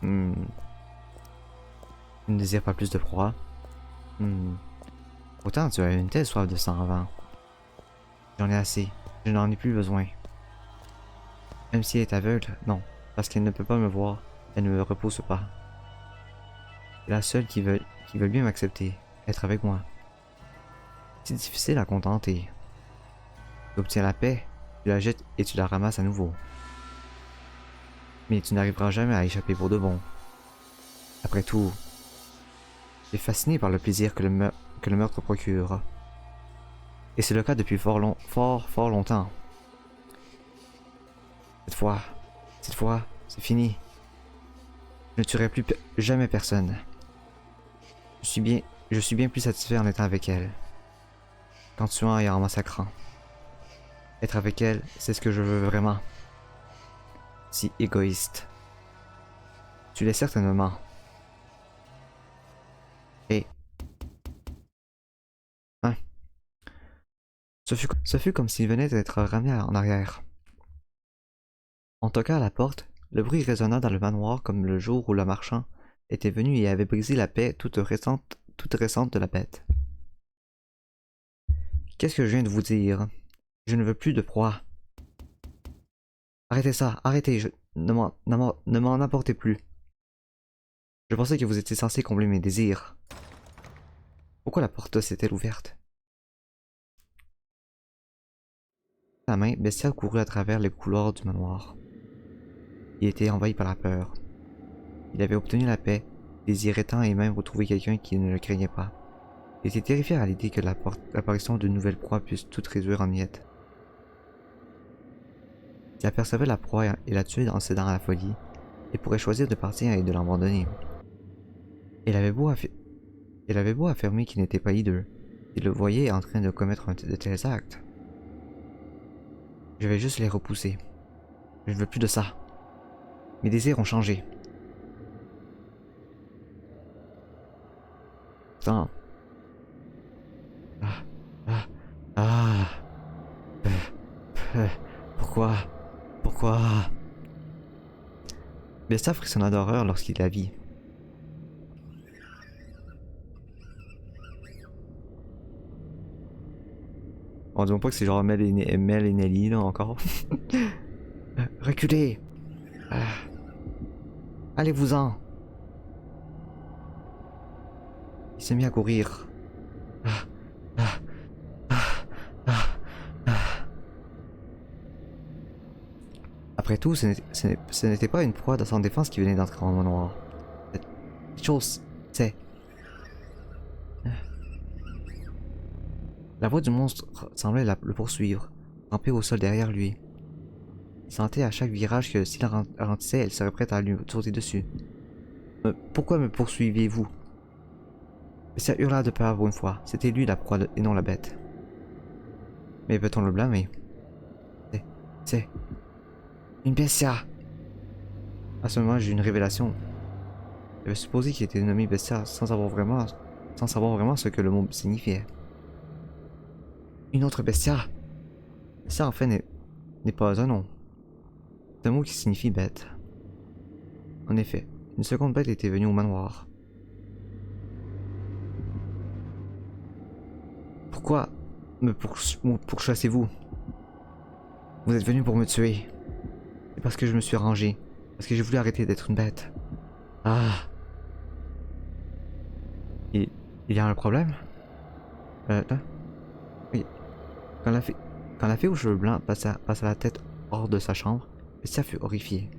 Hmm. Tu ne désires pas plus de proie. Hmm. Pourtant, tu as une telle soif de sang avant. J'en ai assez. Je n'en ai plus besoin. Même si elle est aveugle, non. Parce qu'elle ne peut pas me voir. Elle ne me repousse pas. C'est la seule qui veut bien m'accepter. Être avec moi. C'est difficile à contenter. Tu obtiens la paix, tu la jettes et tu la ramasses à nouveau. Mais tu n'arriveras jamais à échapper pour de bon. Après tout, tu es fasciné par le plaisir que le meurtre procure. Et c'est le cas depuis fort longtemps. Cette fois, c'est fini. Je ne tuerai plus jamais personne. Je suis bien, je suis bien plus satisfait en étant avec elle. Qu'en tuant et en massacrant. Être avec elle, c'est ce que je veux vraiment. Si égoïste. Tu l'es certainement. Et, hein, ce fut comme s'il venait d'être ramené en arrière. On toqua à la porte, le bruit résonna dans le manoir comme le jour où le marchand était venu et avait brisé la paix toute récente de la bête. Qu'est-ce que je viens de vous dire? Je ne veux plus de proie. Arrêtez ça, arrêtez, ne m'en apportez plus. Je pensais que vous étiez censé combler mes désirs. Pourquoi la porte s'est-elle ouverte? Sa main, Bestial courut à travers les couloirs du manoir. Il était envahi par la peur. Il avait obtenu la paix, désirait tant et même retrouver quelqu'un qui ne le craignait pas. Il était terrifié à l'idée que l'apparition d'une nouvelle proie puisse tout réduire en miettes. Il apercevait la proie et la tuait en cédant à la folie, et pourrait choisir de partir et de l'abandonner. Il avait beau affirmer qu'il n'était pas hideux, il le voyait en train de commettre de tels actes. Je vais juste les repousser. Je ne veux plus de ça. Mes désirs ont changé. Putain. Ah. Ah. Ah. Pourquoi? Pourquoi? Bestia frissonna d'horreur lorsqu'il la vit. On dirait pas que c'est genre Mel et Nelly là encore. Reculez! Ah. Allez-vous-en! Il s'est mis à courir. Ah. Ah. Ah. Ah. Ah. Après tout, ce n'était pas une proie sans défense qui venait d'entrer en manoir. Cette chose, c'est... La voix du monstre semblait le poursuivre, rampée au sol derrière lui. Il sentait à chaque virage que s'il ralentissait, elle serait prête à lui sauter dessus. Pourquoi me poursuivez-vous? Bestia hurla de peur pour une fois. C'était lui la proie et non la bête. Mais peut-on le blâmer? C'est... une Bestia! À ce moment, j'ai eu une révélation. J'avais supposé qu'il était nommé Bestia sans savoir vraiment ce que le mot signifiait. Une autre Bestia? Bestia en fait n'est pas un nom. C'est un mot qui signifie bête. En effet, une seconde bête était venue au manoir. Pourquoi me pourchassez-vous? Vous êtes venu pour me tuer. C'est parce que je me suis rangé. Parce que j'ai voulu arrêter d'être une bête. Ah. Il y a un problème? Là? Oui. Quand la fée aux cheveux blancs passa la tête hors de sa chambre, Bestia fut horrifié.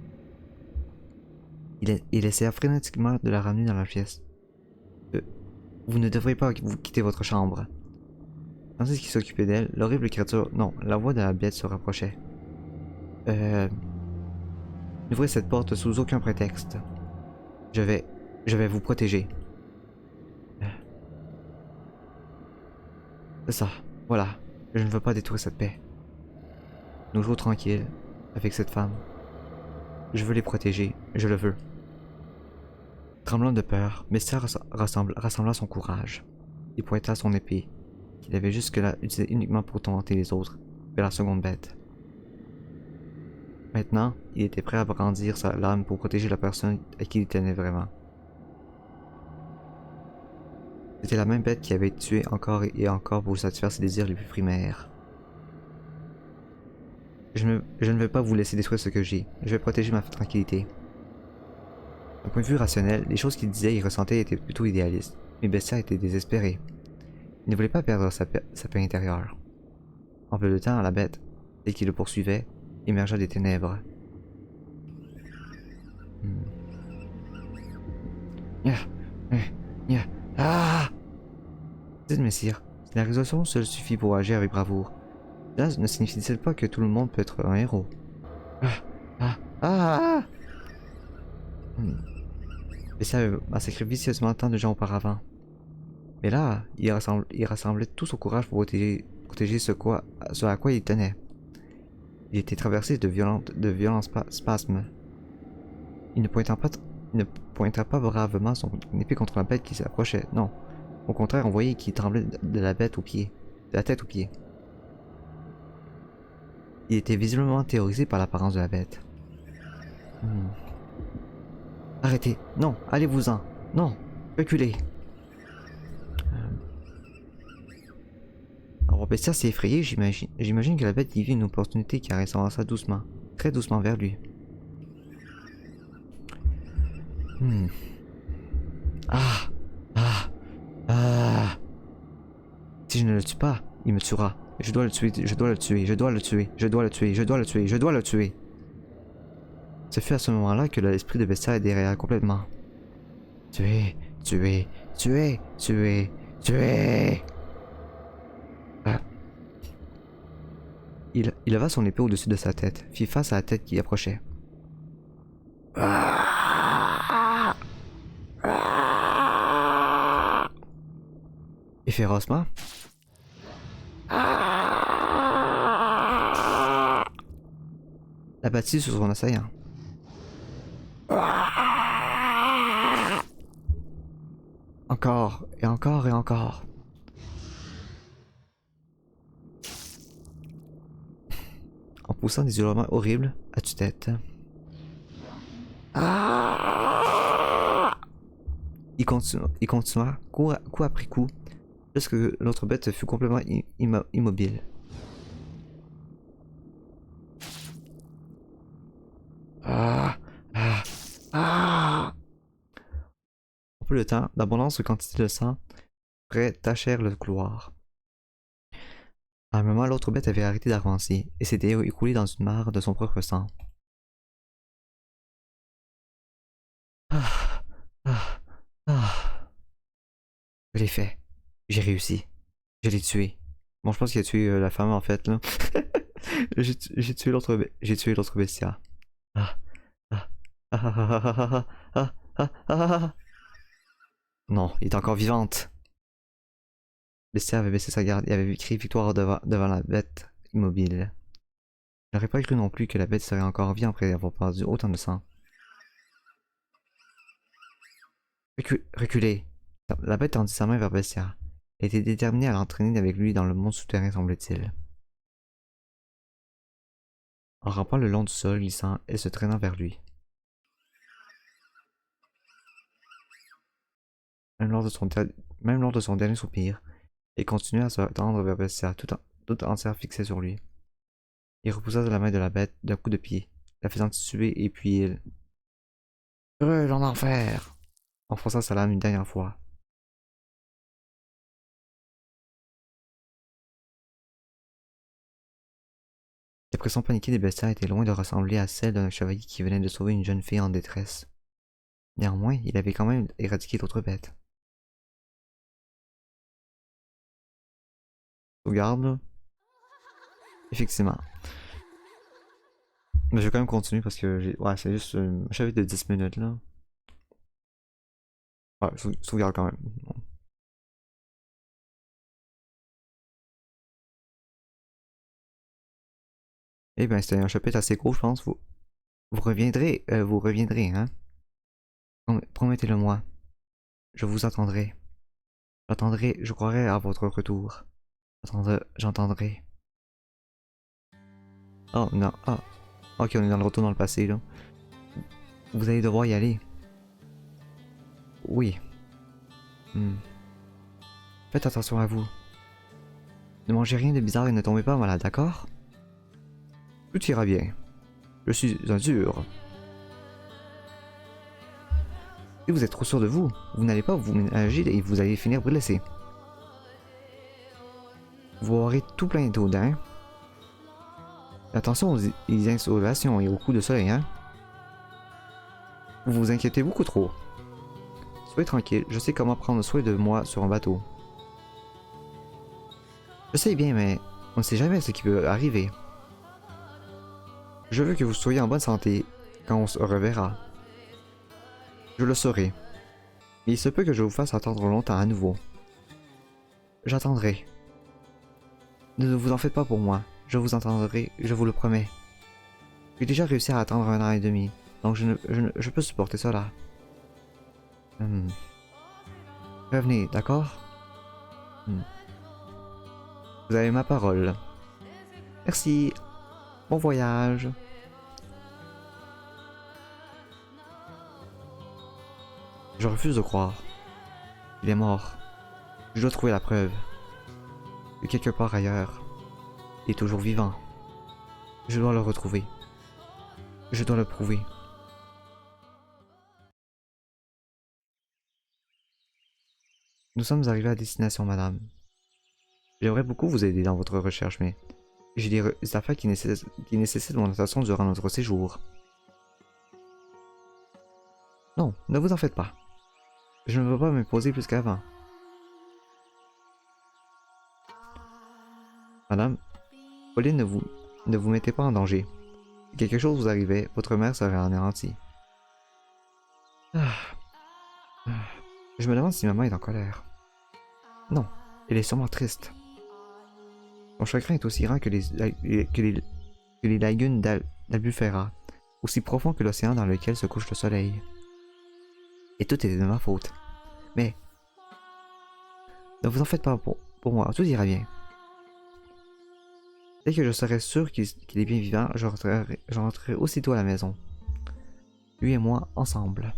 Il essaya frénétiquement de la ramener dans la pièce. Vous ne devrez pas vous quitter votre chambre. Tandis qu'il s'occupait d'elle, l'horrible créature... Non, la voix de la bête se rapprochait. N'ouvrez cette porte sous aucun prétexte. Je vais vous protéger. C'est ça, voilà. Je ne veux pas détruire cette paix. Nous jouons tranquilles, avec cette femme. Je veux les protéger, je le veux. Tremblant de peur, Bestia rassembla son courage. Il pointa son épée, qu'il avait jusque-là utilisée uniquement pour tourmenter les autres, vers la seconde bête. Maintenant, il était prêt à brandir sa lame pour protéger la personne à qui il tenait vraiment. C'était la même bête qui avait tué encore et encore pour satisfaire ses désirs les plus primaires. Je ne vais pas vous laisser détruire ce que j'ai. Je vais protéger ma tranquillité. D'un point de vue rationnel, les choses qu'il disait et ressentait étaient plutôt idéalistes, mais Bestia était désespéré. Il ne voulait pas perdre sa paix intérieure. En peu de temps, la bête, celle qui le poursuivait, émergea des ténèbres. Ah! Dites, messire, si la résolution seule suffit pour agir avec bravoure, cela ne signifie-t-il pas que tout le monde peut être un héros? Ah! Ah! Ah! Bestia avait massacré vicieusement tant de gens auparavant. Mais là, il rassemblait tout son courage pour protéger ce à quoi il tenait. Il était traversé de violents spasmes. Il ne pointa pas bravement son épée contre la bête qui s'approchait, non. Au contraire, on voyait qu'il tremblait de la bête aux pieds, de la tête aux pieds. Il était visiblement terrorisé par l'apparence de la bête. Arrêtez, non, allez-vous-en, non, reculez. Alors Bestia s'est effrayé, j'imagine. J'imagine que la bête y vit une opportunité car elle s'avança doucement, très doucement vers lui. Ah! Ah! Ah! Si je ne le tue pas, il me tuera. Je dois le tuer, je dois le tuer, je dois le tuer, je dois le tuer, je dois le tuer, je dois le tuer. Ce fut à ce moment-là que l'esprit de Bestia dérailla complètement. Tuer, tuer, tuer, tuer, tuer. Ah. Il leva son épée au-dessus de sa tête, fit face à la tête qui approchait. Et férocement. Abattit sur son assaillant. Encore, et encore, et encore. En poussant des hurlements horribles à tue-tête. Il continua, coup après coup, jusqu'à ce que l'autre bête fut complètement immobile. En peu de temps, d'abondantes quantités de sang tachèrent le couloir. À un moment, l'autre bête avait arrêté d'avancer et s'était écoulé dans une mare de son propre sang. Ah, ah, ah. Je l'ai fait. J'ai réussi. Je l'ai tué. Bon, je pense qu'il a tué la femme en fait là. J'ai tué l'autre bestia. Ah, ah, ah, ah, ah, ah, ah, ah, ah, ah. Non, il est encore vivante. Bestia avait baissé sa garde et avait crié victoire devant la bête immobile. Je n'aurais pas cru non plus que la bête serait encore en vie après avoir perdu autant de sang. Reculez. La bête tendit sa main vers Bestia. Elle était déterminée à l'entraîner avec lui dans le monde souterrain, semble-t-il. En rampant le long du sol glissant et se traînant vers lui. Même lors de son dernier soupir, il continuait à se tendre vers Bestia, tout entière fixée sur lui. Il repoussa la main de la bête d'un coup de pied, la faisant tituber, et puis il... Brûle en enfer! Enfonça sa lame une dernière fois. L'expression paniquée des bestiaires était loin de ressembler à celle d'un chevalier qui venait de sauver une jeune fille en détresse. Néanmoins, il avait quand même éradiqué d'autres bêtes. Sauvegarde. Effectivement. Mais je vais quand même continuer parce que j'ai. Ouais, c'est juste un chapitre de 10 minutes là. Ouais, sauvegarde quand même. Bon. Eh ben, c'était un chapitre assez court, je pense. Vous reviendrez, hein. Promettez-le moi. Je vous attendrai. J'attendrai, je croirai à votre retour. J'entendrai. Oh non, oh. Ok, on est dans le retour dans le passé, là. Vous allez devoir y aller. Oui. Hmm. Faites attention à vous. Ne mangez rien de bizarre et ne tombez pas malade, d'accord? Tout ira bien. Je suis un dur. Si vous êtes trop sûr de vous, vous n'allez pas vous ménager et vous allez finir blessé. Vous aurez tout plein d'eau, hein? Attention aux insolations et aux coups de soleil, hein? Vous vous inquiétez beaucoup trop. Soyez tranquille, je sais comment prendre soin de moi sur un bateau. Je sais bien, mais on ne sait jamais ce qui peut arriver. Je veux que vous soyez en bonne santé quand on se reverra. Je le saurai. Mais il se peut que je vous fasse attendre longtemps à nouveau. J'attendrai. Ne vous en faites pas pour moi. Je vous entendrai, je vous le promets. J'ai déjà réussi à attendre 1 an et demi, donc je peux supporter cela. Revenez, d'accord? Vous avez ma parole. Merci. Bon voyage. Je refuse de croire. Il est mort. Je dois trouver la preuve. De quelque part ailleurs. Il est toujours vivant. Je dois le retrouver. Je dois le prouver. Nous sommes arrivés à destination, madame. J'aimerais beaucoup vous aider dans votre recherche, mais j'ai des affaires qui nécessitent mon attention durant notre séjour. Non, ne vous en faites pas. Je ne veux pas m'imposer plus qu'avant. Madame, Pauline, ne vous mettez pas en danger. Si quelque chose vous arrivait, votre mère serait anéantie. Je me demande si maman est en colère. Non, elle est sûrement triste. Son chagrin est aussi grand que les lagunes d'Albufera, aussi profond que l'océan dans lequel se couche le soleil. Et tout était de ma faute. Mais ne vous en faites pas pour moi, tout ira bien. Dès que je serai sûr qu'il est bien vivant, je rentrerai aussitôt à la maison. Lui et moi, ensemble.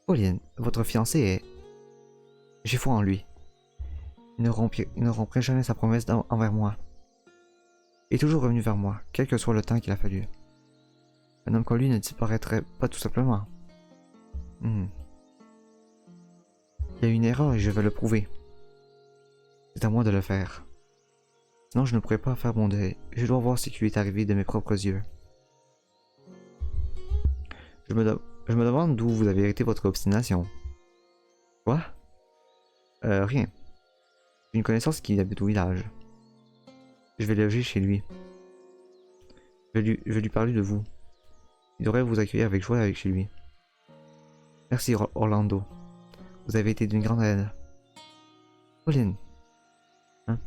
Pauline, votre fiancé est... J'ai foi en lui. Il ne romprait jamais sa promesse envers moi. Il est toujours revenu vers moi, quel que soit le temps qu'il a fallu. Un homme comme lui ne disparaîtrait pas tout simplement. Il y a une erreur et je vais le prouver. C'est à moi de le faire. Sinon je ne pourrais pas faire mon deuil. Je dois voir ce qui lui est arrivé de mes propres yeux. Je me demande d'où vous avez hérité votre obstination. Quoi? Rien. J'ai une connaissance qui habite au village. Je vais loger chez lui. Je vais lui parler de vous. Il devrait vous accueillir avec joie chez lui. Merci Orlando. Vous avez été d'une grande aide. Pauline. Hein?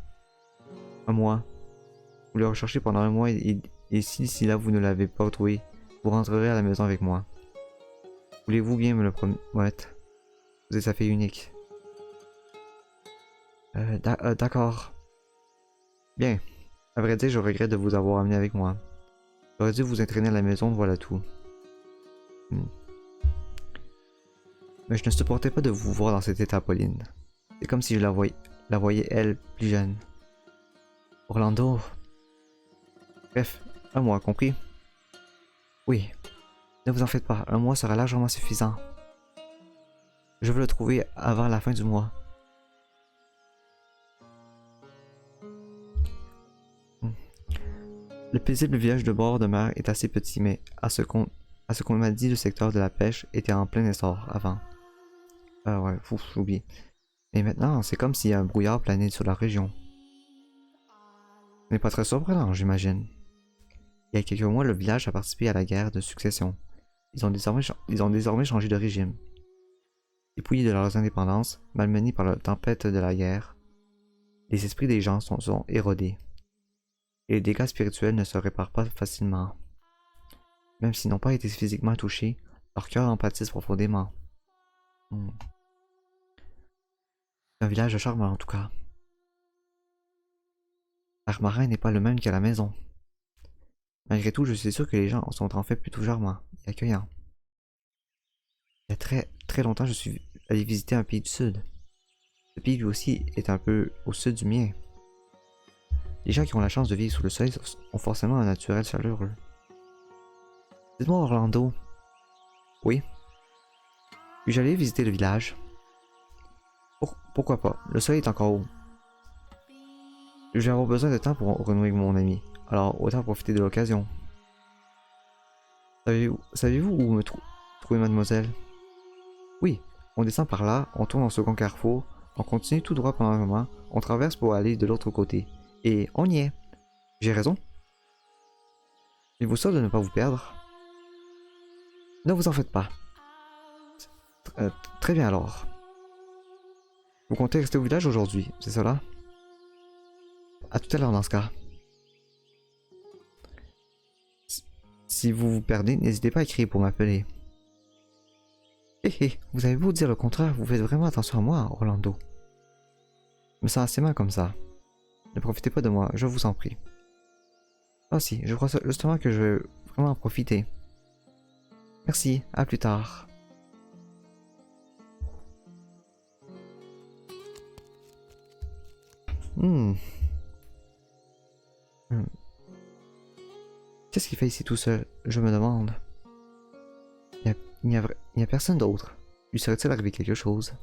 Un mois. Vous le recherchez pendant un mois et si d'ici là vous ne l'avez pas retrouvé, vous rentrerez à la maison avec moi. Voulez-vous bien me le promettre? Vous êtes sa fille unique. D'accord. Bien. À vrai dire, je regrette de vous avoir amené avec moi. J'aurais dû vous entraîner à la maison, voilà tout. Mais je ne supportais pas de vous voir dans cet état, Pauline. C'est comme si je la voyais elle, plus jeune. Orlando. Bref, un mois, compris? Oui. Ne vous en faites pas, un mois sera largement suffisant. Je veux le trouver avant la fin du mois. Le paisible village de bord de mer est assez petit, mais à ce qu'on m'a dit, le secteur de la pêche était en plein essor avant. Ah ouais, ouf, j'ai oublié. Et maintenant, c'est comme s'il y a un brouillard plané sur la région. Ce n'est pas très surprenant, j'imagine. Il y a quelques mois, le village a participé à la guerre de succession. Ils ont désormais changé de régime. Dépouillés de leurs indépendances, malmenés par la tempête de la guerre, les esprits des gens sont érodés. Et les dégâts spirituels ne se réparent pas facilement. Même s'ils n'ont pas été physiquement touchés, leur cœur empathise profondément. Un village charmant en tout cas. L'air marin n'est pas le même qu'à la maison. Malgré tout, je suis sûr que les gens sont en fait plutôt charmants et accueillants. Il y a très longtemps, je suis allé visiter un pays du Sud. Ce pays lui aussi est un peu au sud du mien. Les gens qui ont la chance de vivre sous le soleil ont forcément un naturel chaleureux. Dites-moi Orlando. Oui. Puis j'allais visiter le village. Pourquoi pas? Le soleil est encore haut. Je vais avoir besoin de temps pour renouer avec mon ami. Alors autant profiter de l'occasion. Savez-vous où me trouver mademoiselle? Oui. On descend par là, on tourne en second carrefour, on continue tout droit pendant un moment, on traverse pour aller de l'autre côté. Et on y est. J'ai raison? Êtes-vous sûr de ne pas vous perdre? Ne vous en faites pas. Très bien alors. Vous comptez rester au village aujourd'hui, c'est cela? À tout à l'heure dans ce cas. Si vous vous perdez, n'hésitez pas à crier pour m'appeler. Hé, vous avez beau dire le contraire, vous faites vraiment attention à moi, Orlando. Je me sens assez mal comme ça. Ne profitez pas de moi, je vous en prie. Ah si, je crois justement que je vais vraiment en profiter. Merci, à plus tard. Qu'est-ce qu'il fait ici tout seul? Je me demande. Il n'y a personne d'autre. Lui serait-il arrivé quelque chose?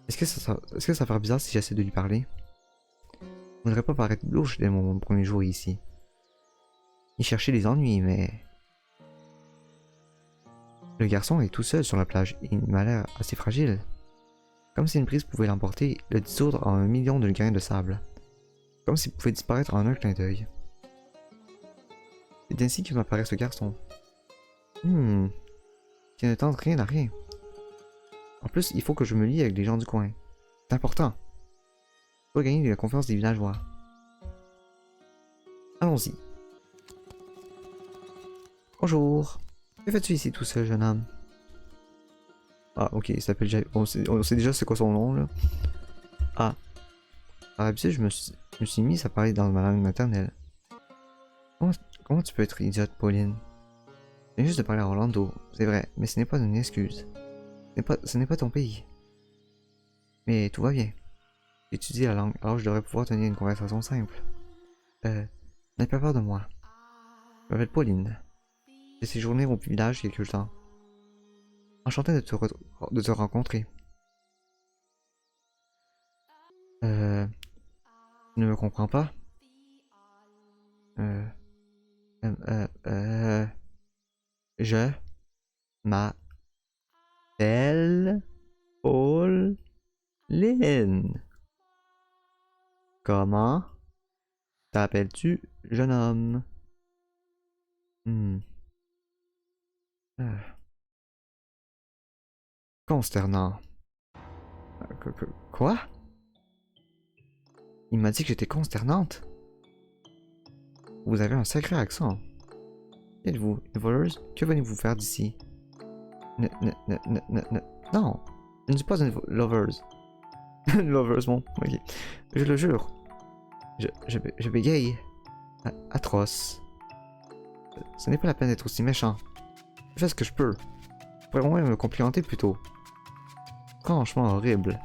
Est-ce que ça va faire bizarre si j'essaie de lui parler? Je ne voudrais pas paraître louche dès mon premier jour ici. Il cherchait des ennuis, mais... Le garçon est tout seul sur la plage et il m'a l'air assez fragile. Comme si une brise pouvait l'emporter, le dissoudre en 1 million de grains de sable. Comme s'il pouvait disparaître en un clin d'œil. C'est ainsi que m'apparaît ce garçon. Qui ne tente rien à rien. En plus, il faut que je me lie avec les gens du coin. C'est important. Je dois gagner la confiance des villageois. Allons-y. Bonjour. Que fais-tu ici tout seul, jeune homme? Ah, ok, il s'appelle Jay. On sait déjà c'est quoi son nom, là. Ah. Par habitude, je me suis mis à parler dans ma langue maternelle. Comment tu peux être idiote, Pauline? Je viens juste de parler à Orlando, c'est vrai, mais ce n'est pas une excuse. Ce n'est pas ton pays. Mais tout va bien. J'étudie la langue, alors je devrais pouvoir tenir une conversation simple. N'aie pas peur de moi. Je m'appelle Pauline. J'ai séjourné au village quelque temps. Enchanté de te rencontrer. Tu ne me comprends pas? Je m'appelle Pauline. Comment t'appelles-tu, jeune homme? Consternant. Quoi? Il m'a dit que j'étais consternante. Vous avez un sacré accent. Qui êtes-vous, une voleuse? Que venez-vous faire d'ici? Non, je ne suis pas une loveuse. Loveuse, bon, ok. Je le jure. Je bégaye. Atroce. Ce n'est pas la peine d'être aussi méchant. Je fais ce que je peux. Je pourrais au moins me complimenter plutôt. Franchement horrible.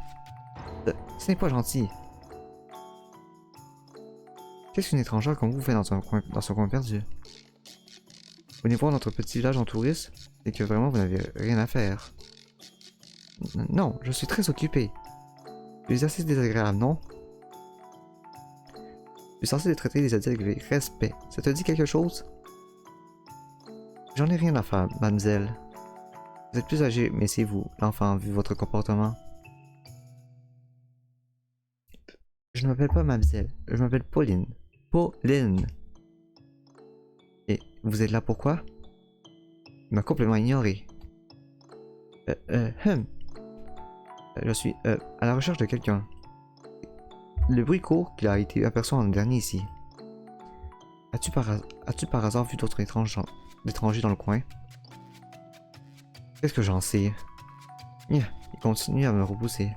Ce n'est pas gentil. Qu'est-ce qu'une étrangère comme vous fait dans ce coin perdu? Venez voir notre petit village en touriste, et que vraiment vous n'avez rien à faire. Non, je suis très occupé. Je suis assez désagréable, non? Je suis censé traiter les adultes avec respect. Ça te dit quelque chose? J'en ai rien à faire, mademoiselle. Vous êtes plus âgé, mais c'est vous, l'enfant, vu votre comportement. Je ne m'appelle pas mademoiselle, je m'appelle Pauline. Pauline! Et vous êtes là pourquoi? Il m'a complètement ignoré. Je suis à la recherche de quelqu'un. Le bruit court qu'il a été aperçu en dernier ici. As-tu par hasard vu d'autres étrangers dans le coin? Qu'est-ce que j'en sais? Il continue à me repousser.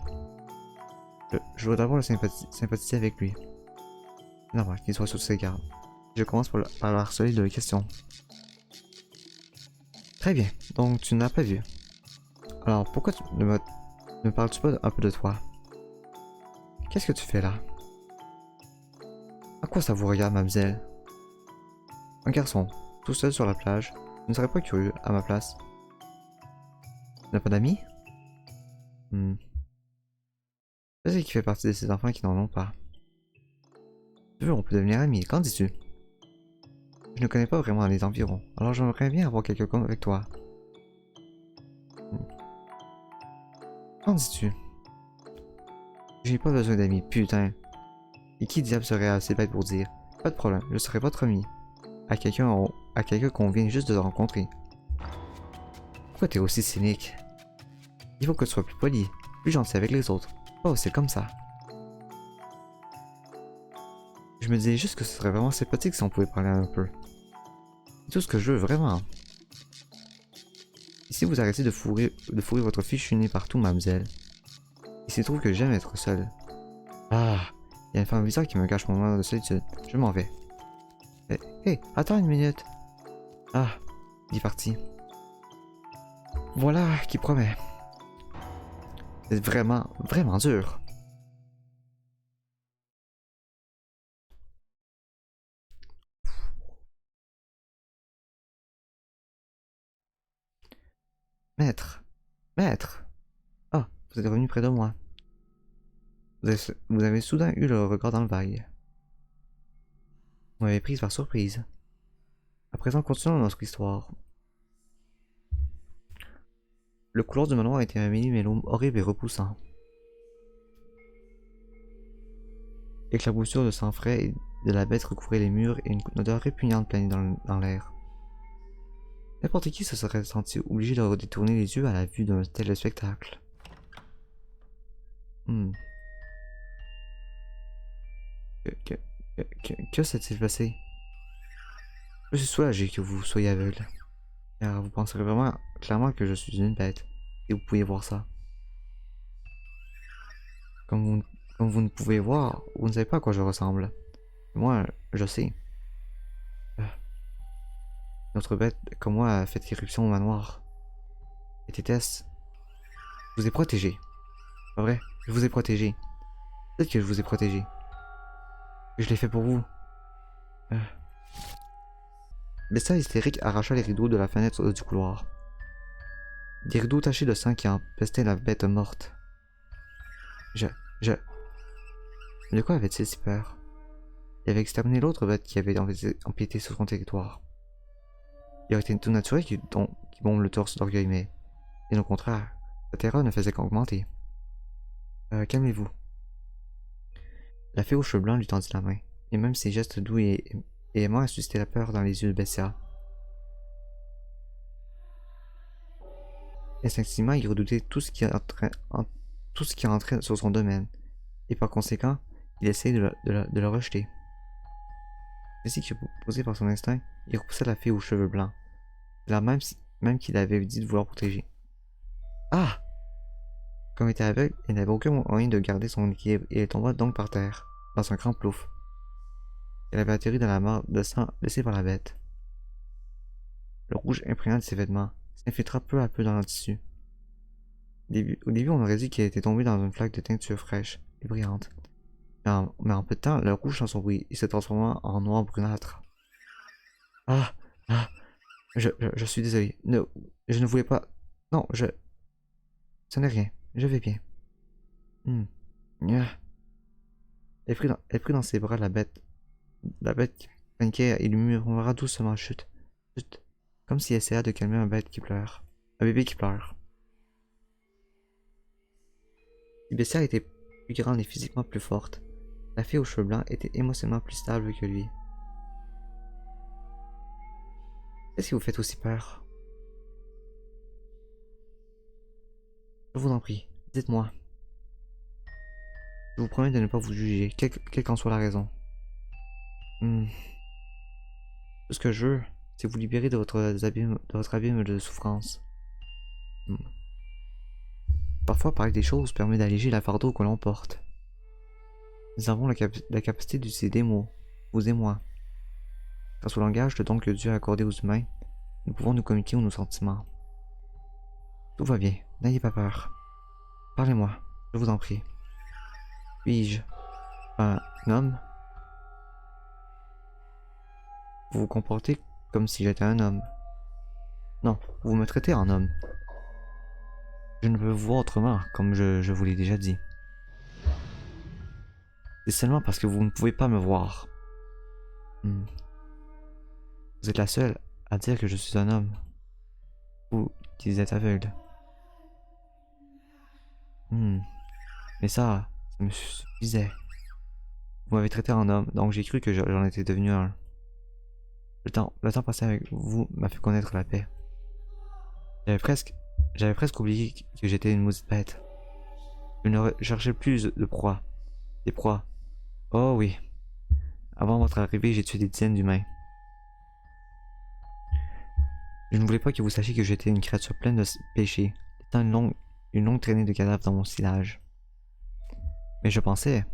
Je dois d'abord le sympathiser avec lui. C'est normal qu'il soit sur ses gardes. Je commence par le harceler de questions. Très bien, donc tu n'as pas vu. Alors pourquoi tu ne me parles-tu pas un peu de toi? Qu'est-ce que tu fais là? À quoi ça vous regarde, mademoiselle? Un garçon, tout seul sur la plage, ne serait pas curieux à ma place. Tu n'as pas d'amis? Je sais qu'il fait partie de ces enfants qui n'en ont pas. Si tu veux, on peut devenir amis, qu'en dis-tu? Je ne connais pas vraiment les environs, alors j'aimerais bien avoir quelques com avec toi. Qu'en dis-tu? J'ai pas besoin d'amis, putain. Et qui diable serait assez bête pour dire? Pas de problème, je serai votre ami. À quelqu'un qu'on vient juste de rencontrer. Pourquoi t'es aussi cynique? Il faut que tu sois plus poli, plus gentil avec les autres. Oh, c'est comme ça. Je me disais juste que ce serait vraiment sympathique si on pouvait parler un peu. C'est tout ce que je veux, vraiment. Et si vous arrêtez de fourrer votre fichu nez partout, mademoiselle. Il se trouve que j'aime être seul. Ah, il y a une femme bizarre qui me cache mon moment de solitude. Je m'en vais. Hé, attends une minute. Ah, il est parti. Voilà qui promet. C'est vraiment, vraiment dur. Maître, maître. Ah, vous êtes revenu près de moi. Vous avez soudain eu le regard dans le vague. Vous m'avez prise par surprise. À présent, continuons notre histoire. Le couloir du manoir était un mini-mélo horrible et repoussant. L'éclaboussure de sang frais de la bête recouvrait les murs et une odeur répugnante planait dans l'air. N'importe qui se serait senti obligé de détourner les yeux à la vue d'un tel spectacle. Que s'est-il passé? Je suis soulagé que vous soyez aveugle, car vous penserez vraiment clairement que je suis une bête, et vous pouvez voir ça. Comme vous ne pouvez voir, vous ne savez pas à quoi je ressemble. Moi, je sais. Notre bête, comme moi, a fait irruption au manoir. Et Tétès, je vous ai protégé. Pas vrai? Je vous ai protégé. Peut-être que je vous ai protégé. Et je l'ai fait pour vous. Bestia hystérique arracha les rideaux de la fenêtre du couloir. Des rideaux tachés de sang qui empestaient la bête morte. Je... De quoi avait-il si peur? Il avait exterminé l'autre bête qui avait empiété sur son territoire. Il aurait été tout naturel qui bombe le torse d'orgueil, mais... Bien au contraire, sa terreur ne faisait qu'augmenter. Calmez-vous. La fée aux cheveux blancs lui tendit la main, et même ses gestes doux et aimants suscitaient la peur dans les yeux de Bessia. Instinctivement, il redoutait tout ce qui entrait sur son domaine, et par conséquent, il essayait de le rejeter. Ainsi que posé par son instinct, il repoussa la fée aux cheveux blancs, là même qu'il avait dit de vouloir protéger. Ah! Comme elle était aveugle, elle n'avait aucun moyen de garder son équilibre, et elle tomba donc par terre, dans un grand plouf. Elle avait atterri dans la mare de sang laissée par la bête. Le rouge imprégna de ses vêtements, s'infiltra peu à peu dans le tissu. Au début, on aurait dit qu'elle était tombée dans une flaque de teinture fraîche et brillante. Mais en peu de temps, le rouge s'ensombrit et se transforma en noir brunâtre. Ah! Ah! Je suis désolé. Je ne voulais pas... Non, Ce n'est rien. Je vais bien. Elle prit dans ses bras la bête. La bête qui paniquait et lui murmura doucement chut. Chut. Comme s'il essaya de calmer un bête qui pleure. Un bébé qui pleure. Bessia était plus grande et physiquement plus forte. La fille aux cheveux blancs était émotionnellement plus stable que lui. Qu'est-ce qui vous fait aussi peur? Je vous en prie, dites-moi. Je vous promets de ne pas vous juger, quelle qu'en soit la raison. Tout ce que je veux, c'est vous libérer de votre abîme de souffrance. Parfois, parler des choses permet d'alléger la fardeau que l'on porte. Nous avons la capacité d'utiliser des mots, vous et moi. Grâce au langage, le don que Dieu a accordé aux humains, nous pouvons nous communiquer nos sentiments. Tout va bien, n'ayez pas peur. Parlez-moi, je vous en prie. Puis-je un homme? Vous vous comportez comme si j'étais un homme. Non, vous me traitez en homme. Je ne peux vous voir autrement, comme je vous l'ai déjà dit. C'est seulement parce que vous ne pouvez pas me voir. Vous êtes la seule à dire que je suis un homme. Vous qui êtes aveugle. Mais ça me suffisait. Vous m'avez traité en homme, donc j'ai cru que j'en étais devenu un. Le temps passé avec vous m'a fait connaître la paix. J'avais presque oublié que j'étais une maudite bête. Je ne cherchais plus de proie. Des proies. Oh oui. Avant votre arrivée, j'ai tué des dizaines d'humains. Je ne voulais pas que vous sachiez que j'étais une créature pleine de péchés, laissant une longue traînée de cadavres dans mon sillage. Mais je pensais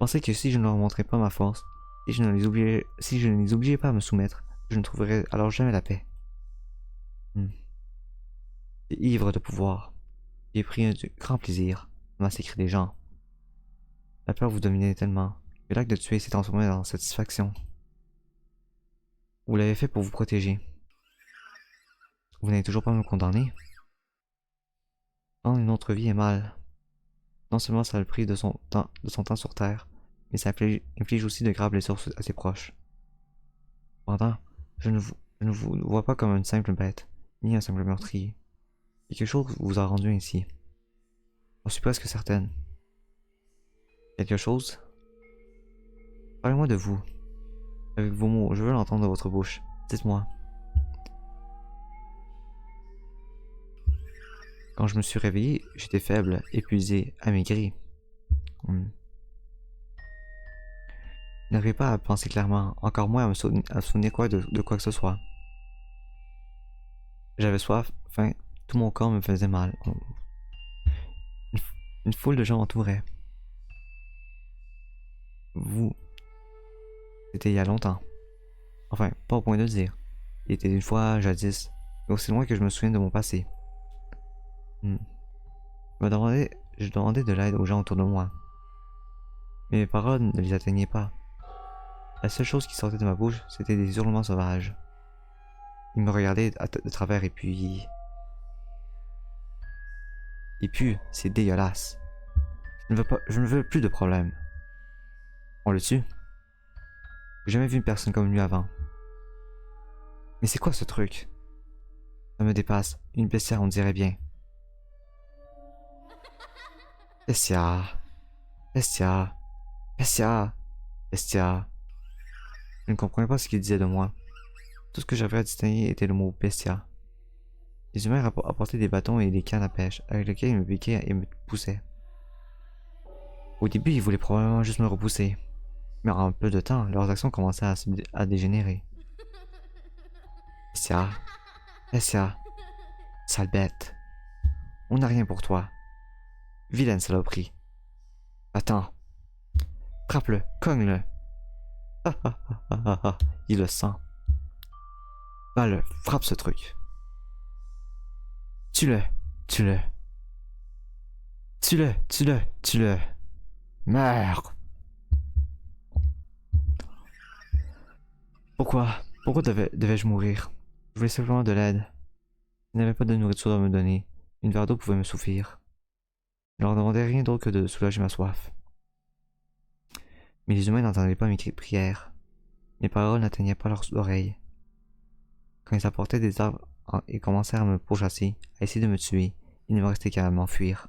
que si je ne leur montrais pas ma force, si je ne les obligeais pas à me soumettre, je ne trouverais alors jamais la paix. J'étais ivre de pouvoir. J'ai pris un grand plaisir à massacrer des gens. La peur vous dominait tellement que l'acte de tuer s'est transformé en satisfaction. Vous l'avez fait pour vous protéger. Vous n'allez toujours pas me condamner? Prendre une autre vie est mal. Non seulement ça a le prix de son temps sur Terre, mais ça inflige aussi de graves blessures à ses proches. Cependant, je ne vous vois pas comme une simple bête, ni un simple meurtrier. Quelque chose vous a rendu ainsi. J'en suis presque certaine. Quelque chose? Parlez-moi de vous. Avec vos mots, je veux l'entendre de votre bouche. Dites-moi. Quand je me suis réveillé, j'étais faible, épuisé, amaigri. Je n'arrivais pas à penser clairement, encore moins à me souvenir de quoi que ce soit. J'avais soif, faim, tout mon corps me faisait mal. Une foule de gens m'entouraient. Vous, c'était il y a longtemps. Enfin, pas au point de le dire. Il était une fois, jadis, mais aussi loin que je me souviens de mon passé. Je demandais de l'aide aux gens autour de moi. Mais mes paroles ne les atteignaient pas. La seule chose qui sortait de ma bouche, c'était des hurlements sauvages. Ils me regardaient de travers et puis... c'est dégueulasse. Je ne veux plus de problème. On le tue? J'ai jamais vu une personne comme lui avant. Mais c'est quoi ce truc? Ça me dépasse. Une bestiaire, on dirait bien. Bestia. Bestia. Bestia. Bestia. Je ne comprenais pas ce qu'il disait de moi. Tout ce que j'avais à distinguer était le mot bestia. Les humains apportaient des bâtons et des cannes à pêche, avec lesquels ils me piquaient et me poussaient. Au début, ils voulaient probablement juste me repousser. Mais en peu de temps, leurs actions commençaient à dégénérer. Bestia. Bestia. Sale bête. On n'a rien pour toi. Vilaine saloperie. Attends. Frappe-le, cogne-le. Il le sent. Va-le, frappe ce truc. Tue-le, tue-le. Tue-le, tue-le, tue-le. Meurs. Pourquoi devais-je mourir? Je voulais simplement de l'aide. Il n'avait pas de nourriture à me donner. Une verre d'eau pouvait me suffire. Je leur demandais rien d'autre que de soulager ma soif. Mais les humains n'entendaient pas mes prières. Mes paroles n'atteignaient pas leurs oreilles. Quand ils apportaient des arbres et commencèrent à me pourchasser, à essayer de me tuer, il ne me restait qu'à m'enfuir.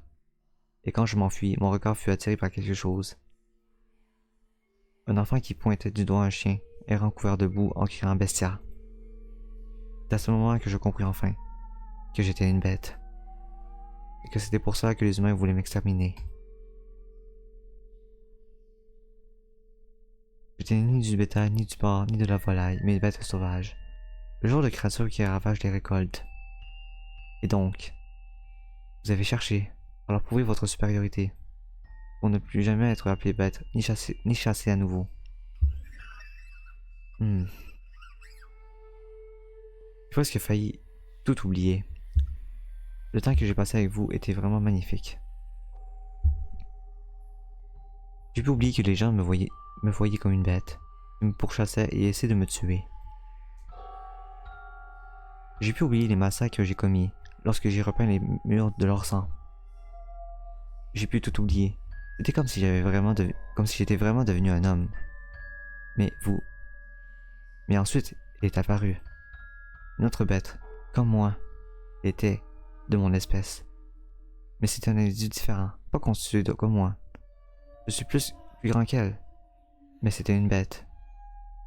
Et quand je m'enfuis, mon regard fut attiré par quelque chose. Un enfant qui pointait du doigt un chien, errant couvert de boue en criant bestia. C'est à ce moment que je compris enfin que j'étais une bête. Et que c'était pour ça que les humains voulaient m'exterminer. J'étais ni du bétail, ni du porc, ni de la volaille, mais une bête sauvage. Le genre de créature qui ravage les récoltes. Et donc, vous avez cherché à leur prouver votre supériorité, pour ne plus jamais être appelé bête, ni chassé à nouveau. Hmm. J'ai presque failli tout oublier. Le temps que j'ai passé avec vous était vraiment magnifique. J'ai pu oublier que les gens me voyaient comme une bête, ils me pourchassaient et essayaient de me tuer. J'ai pu oublier les massacres que j'ai commis lorsque j'ai repeint les murs de leur sang. J'ai pu tout oublier. C'était comme si comme si j'étais vraiment devenu un homme. Mais vous... Mais ensuite, il est apparu. Une autre bête, comme moi, était de mon espèce. Mais c'était un individu différent, pas constitué comme moi. Je suis plus grand qu'elle. Mais c'était une bête.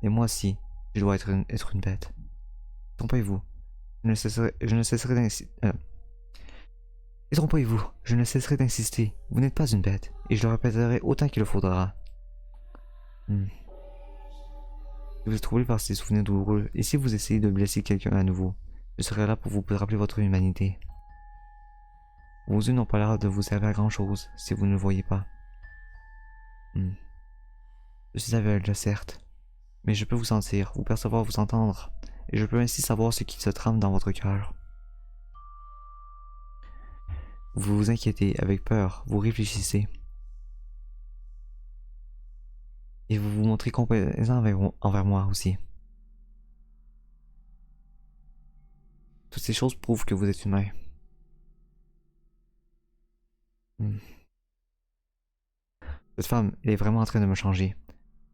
Et moi aussi, je dois être une bête. Trompez-vous. Je ne cesserai d'insister. Détrompez-vous, je ne cesserai d'insister. Vous n'êtes pas une bête, et je le répéterai autant qu'il le faudra. Hmm. Si vous êtes troublé par ces souvenirs douloureux, et si vous essayez de blesser quelqu'un à nouveau, je serai là pour vous rappeler votre humanité. Vos yeux n'ont pas l'air de vous servir à grand chose, si vous ne le voyez pas. Hmm. Je suis aveugle, certes, mais je peux vous sentir, vous percevoir, vous entendre, et je peux ainsi savoir ce qui se trame dans votre cœur. Vous vous inquiétez, avec peur, vous réfléchissez, et vous vous montrez complaisant envers moi aussi. Toutes ces choses prouvent que vous êtes humain. Hmm. Cette femme, elle est vraiment en train de me changer.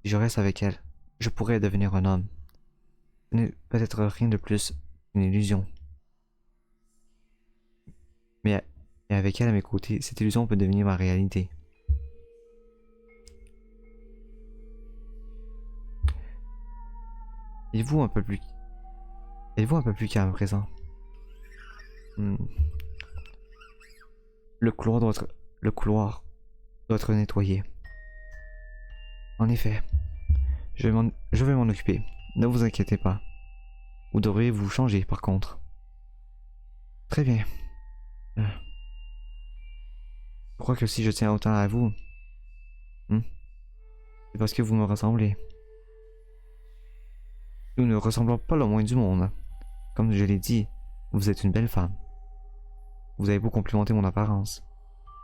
Si je reste avec elle, je pourrais devenir un homme. Ce n'est peut-être rien de plus qu'une illusion. Mais avec elle à mes côtés, cette illusion peut devenir ma réalité. Êtes-vous un peu plus... Êtes-vous un peu plus calme à présent? Hmm. Le couloir doit être... Le couloir doit être nettoyé. En effet, je vais m'en occuper. Ne vous inquiétez pas. Vous devriez vous changer par contre. Très bien. Je crois que si je tiens autant à vous, c'est parce que vous me ressemblez. Nous ne ressemblons pas le moins du monde. Comme je l'ai dit, vous êtes une belle femme. Vous avez beau complimenter mon apparence.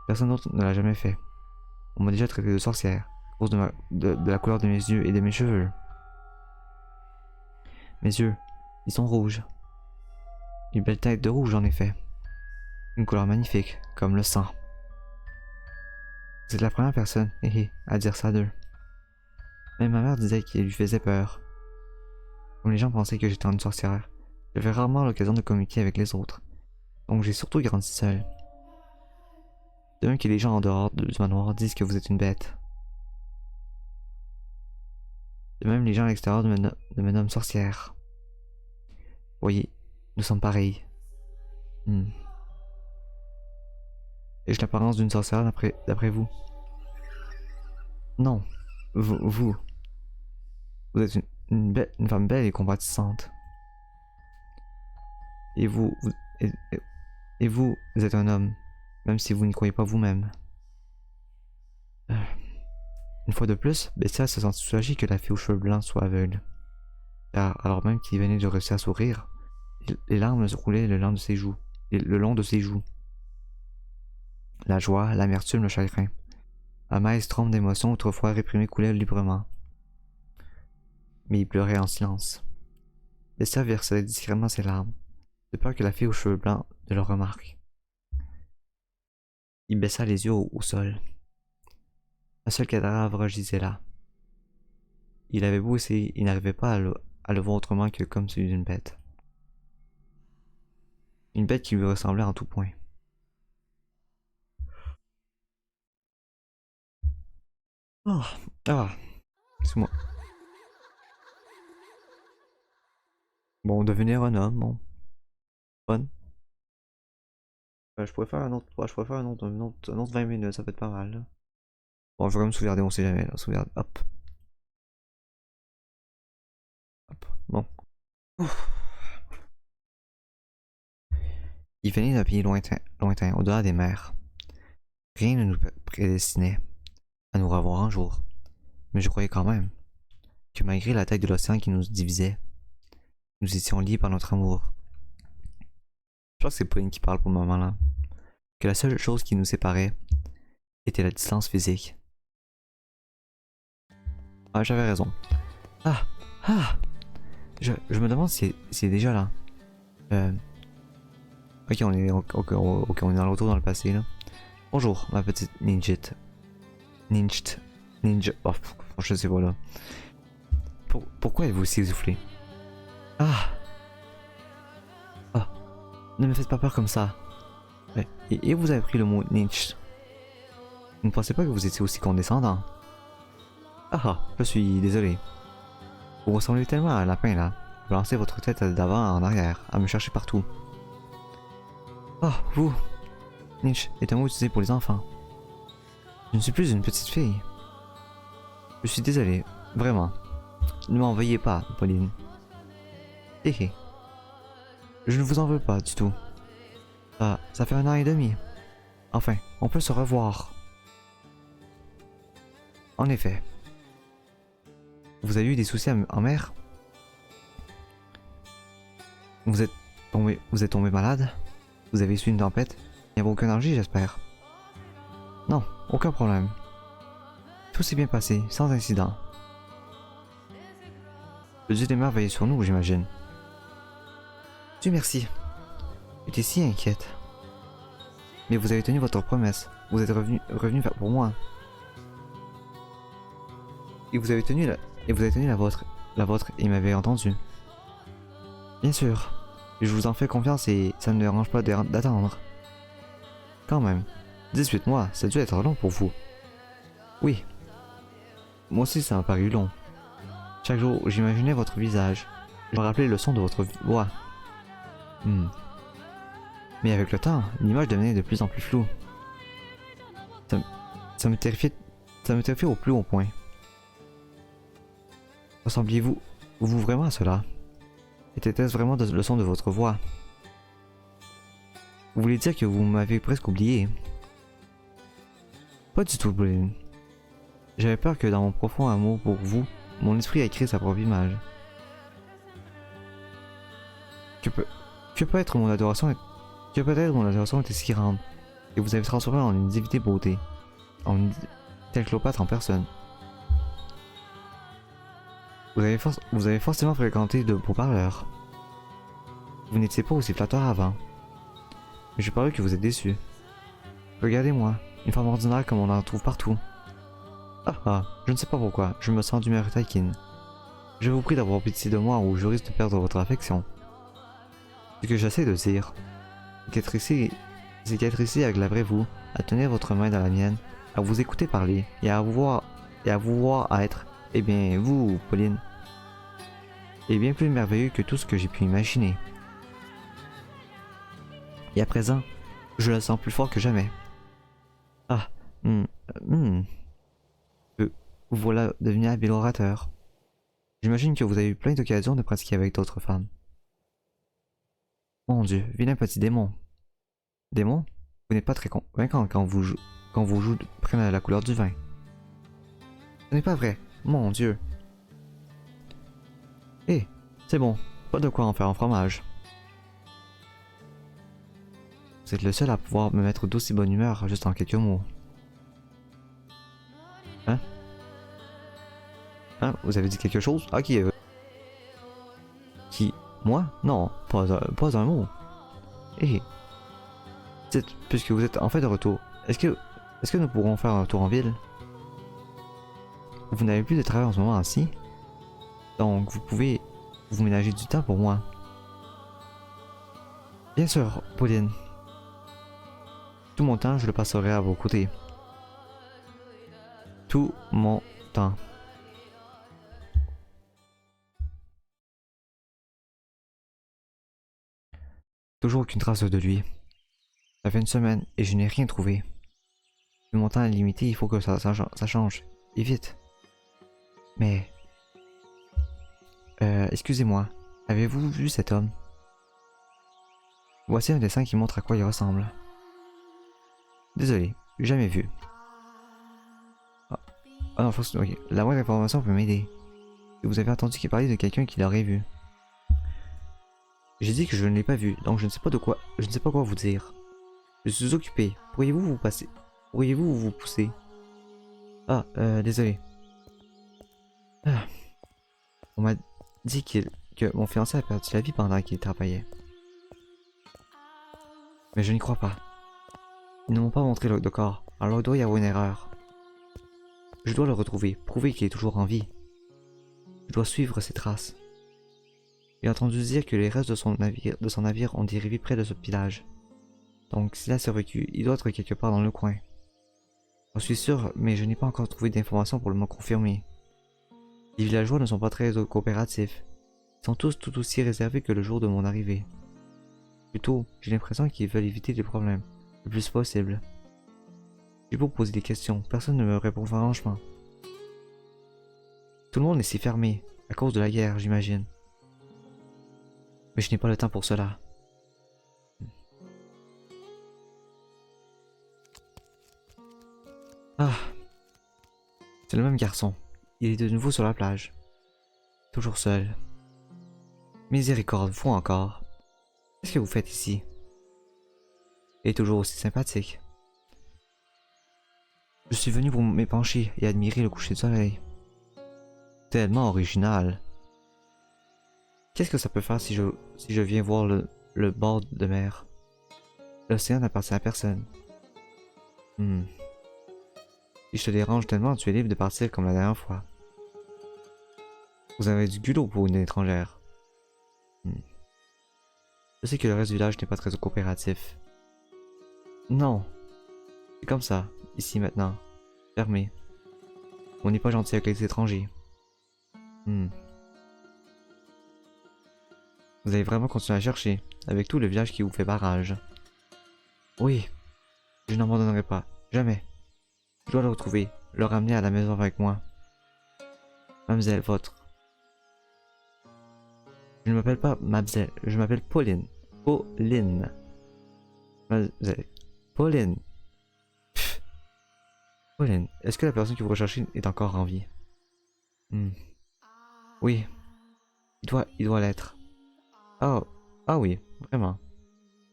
Personne d'autre ne l'a jamais fait. On m'a déjà traité de sorcière, à cause de la couleur de mes yeux et de mes cheveux. Mes yeux, ils sont rouges. Une belle teinte de rouge en effet. Une couleur magnifique, comme le sang. Vous êtes la première personne, à dire ça d'eux. Même ma mère disait qu'il lui faisait peur. Comme les gens pensaient que j'étais une sorcière, j'avais rarement l'occasion de communiquer avec les autres. Donc j'ai surtout grandi seul. De même que les gens en dehors du manoir disent que vous êtes une bête. De même les gens à l'extérieur me nomment sorcière. Voyez, nous sommes pareils. Ai-je l'apparence d'une sorcière d'après vous? Non. Vous êtes une femme belle et compatissante. Et vous êtes un homme, même si vous n'y croyez pas vous-même. Une fois de plus, Bessia se sent soulagée que la fille aux cheveux blancs soit aveugle. Car alors même qu'il venait de réussir à sourire, les larmes roulaient le long de ses joues. La joie, l'amertume, le chagrin. Un maelstrom d'émotions autrefois réprimées coulait librement. Mais il pleurait en silence. Bessia versait discrètement ses larmes, de peur que la fille aux cheveux blancs ne le remarque. Il baissa les yeux au sol. Un seul cadavre gisait là. Il avait beau essayer, il n'arrivait pas à le voir autrement que comme celui d'une bête. Une bête qui lui ressemblait en tout point. Oh, ah, excuse-moi. Bon, devenir un homme, bon. Fun. Je pourrais faire un autre, je pourrais faire un autre 20 minutes, ça peut être pas mal. Là. Bon, je vais quand même sauvegarder, on sait jamais. Là. Sauvegarde, hop. Hop. Bon. Ouf. Il venait d'un pays lointain, au-delà des mers. Rien ne nous prédestinait à nous revoir un jour. Mais je croyais quand même que malgré la taille de l'océan qui nous divisait, nous étions liés par notre amour. Je pense que c'est Pauline qui parle pour le moment là. Que la seule chose qui nous séparait était la distance physique. Ah, j'avais raison. Ah! Ah! Je me demande si c'est déjà là. Ok, on est dans le retour dans le passé là. Bonjour, ma petite ninjit. Ninja. Oh, je sais pas là. Pourquoi êtes-vous si essoufflé? Ah! Ah! Ne me faites pas peur comme ça. Et vous avez pris le mot ninja. Vous ne pensez pas que vous étiez aussi condescendant? Ah ah, je suis désolé. Vous ressemblez tellement à un lapin là. Vous lancez votre tête d'avant en arrière, à me chercher partout. Oh, vous! Ninja est un mot utilisé pour les enfants. Je ne suis plus une petite fille. Je suis désolé, vraiment. Ne m'en veuillez pas, Pauline. Hé hé. Je ne vous en veux pas du tout. Ça fait 1 an et demi. Enfin, on peut se revoir. En effet. Vous avez eu des soucis en mer? Vous êtes tombé malade? Vous avez su une tempête? Il n'y avait aucun danger, j'espère. Non, aucun problème. Tout s'est bien passé, sans incident. Le dieu des mers veillait sur nous, j'imagine. Dieu merci. J'étais si inquiète. Mais vous avez tenu votre promesse. Vous êtes revenu pour moi. Et vous avez tenu la vôtre. La vôtre, et m'avez entendu. Bien sûr. Je vous en fais confiance et ça ne me dérange pas d'attendre. Quand même. 18 mois, ça a dû être long pour vous. Oui. Moi aussi ça m'a paru long. Chaque jour, j'imaginais votre visage. Je me rappelais le son de votre voix. Mais avec le temps, l'image devenait de plus en plus floue. Ça me terrifiait au plus haut point. Ressembliez-vous vraiment à cela? Était-ce vraiment le son de votre voix? Vous voulez dire que vous m'avez presque oublié? Pas du tout, Pauline. J'avais peur que dans mon profond amour pour vous, mon esprit ait créé sa propre image. Que peut-être mon adoration était si grande, et vous avez transformé en une divinité beauté, telle Cléopâtre en personne. Vous avez forcément fréquenté de beaux parleurs. Vous n'étiez pas aussi flatteur avant. Mais j'ai paru que vous êtes déçu. Regardez-moi, une femme ordinaire comme on en trouve partout. Je ne sais pas pourquoi, je me sens d'humeur taquine. Je vous prie d'avoir pitié de moi ou je risque de perdre votre affection. Ce que j'essaie de dire, c'est qu'être ici aglavrez-vous, à tenir votre main dans la mienne, à vous écouter parler et à vous voir être, eh bien, vous, Pauline, est bien plus merveilleux que tout ce que j'ai pu imaginer. Et à présent, je le sens plus fort que jamais. Vous voilà devenu habile orateur. J'imagine que vous avez eu plein d'occasions de pratiquer avec d'autres femmes. Mon Dieu, vilain petit démon. Démon? Vous n'êtes pas très convaincant quand vos joues prennent la couleur du vin. Ce n'est pas vrai, mon Dieu. C'est bon, pas de quoi en faire un fromage. Vous êtes le seul à pouvoir me mettre d'aussi bonne humeur juste en quelques mots. Vous avez dit quelque chose? Qui? Moi? Non, pas un mot. Puisque vous êtes en fait de retour, est-ce que nous pourrons faire un tour en ville? Vous n'avez plus de travail en ce moment-ci, donc vous pouvez vous ménager du temps pour moi. Bien sûr, Pauline. Tout mon temps, je le passerai à vos côtés. Tout mon temps. Toujours aucune trace de lui. Ça fait 1 semaine et je n'ai rien trouvé. Mon temps est limité, il faut que ça change. Et vite. Mais... excusez-moi. Avez-vous vu cet homme? Voici un dessin qui montre à quoi il ressemble. Désolé, jamais vu. Non, je pense que... Ok, la moindre information peut m'aider. Et vous avez entendu qu'il parlait de quelqu'un qui l'aurait vu. J'ai dit que je ne l'ai pas vu, donc je ne sais pas quoi vous dire. Je suis occupé. Pourriez-vous vous passer? Pourriez-vous vous pousser? Ah, désolé. Ah. On m'a dit que mon fiancé a perdu la vie pendant qu'il travaillait. Mais je n'y crois pas. Ils ne m'ont pas montré le corps, alors il doit y avoir une erreur. Je dois le retrouver, prouver qu'il est toujours en vie. Je dois suivre ses traces. J'ai entendu dire que les restes de son navire ont dérivé près de ce village. Donc s'il a survécu, il doit être quelque part dans le coin. Je suis sûr, mais je n'ai pas encore trouvé d'informations pour me confirmer. Les villageois ne sont pas très coopératifs. Ils sont tous tout aussi réservés que le jour de mon arrivée. Plutôt, j'ai l'impression qu'ils veulent éviter les problèmes, le plus possible. J'ai beau poser des questions, personne ne me répond franchement. Tout le monde est si fermé, à cause de la guerre, j'imagine. Mais je n'ai pas le temps pour cela. Ah, c'est le même garçon. Il est de nouveau sur la plage. Toujours seul. Miséricorde, vous encore. Qu'est-ce que vous faites ici? Il est toujours aussi sympathique. Je suis venu pour m'épancher et admirer le coucher de soleil. Tellement original. Qu'est-ce que ça peut faire si je viens voir le bord de mer? L'océan n'appartient à personne. Si je te dérange tellement, tu es libre de partir comme la dernière fois. Vous avez du culot pour une étrangère. Je sais que le reste du village n'est pas très coopératif. Non. C'est comme ça, ici maintenant. Fermé. On n'est pas gentil avec les étrangers. Vous allez vraiment continuer à chercher, avec tout le village qui vous fait barrage. Oui. Je n'en m'abandonnerai pas. Jamais. Je dois le retrouver, le ramener à la maison avec moi. Mademoiselle, votre... Je ne m'appelle pas Mademoiselle, je m'appelle Pauline. Pauline. Mademoiselle. Pauline. Pfff. Pauline, est-ce que la personne que vous recherchez est encore en vie? Oui. Il doit l'être. Oh. Ah oui, vraiment.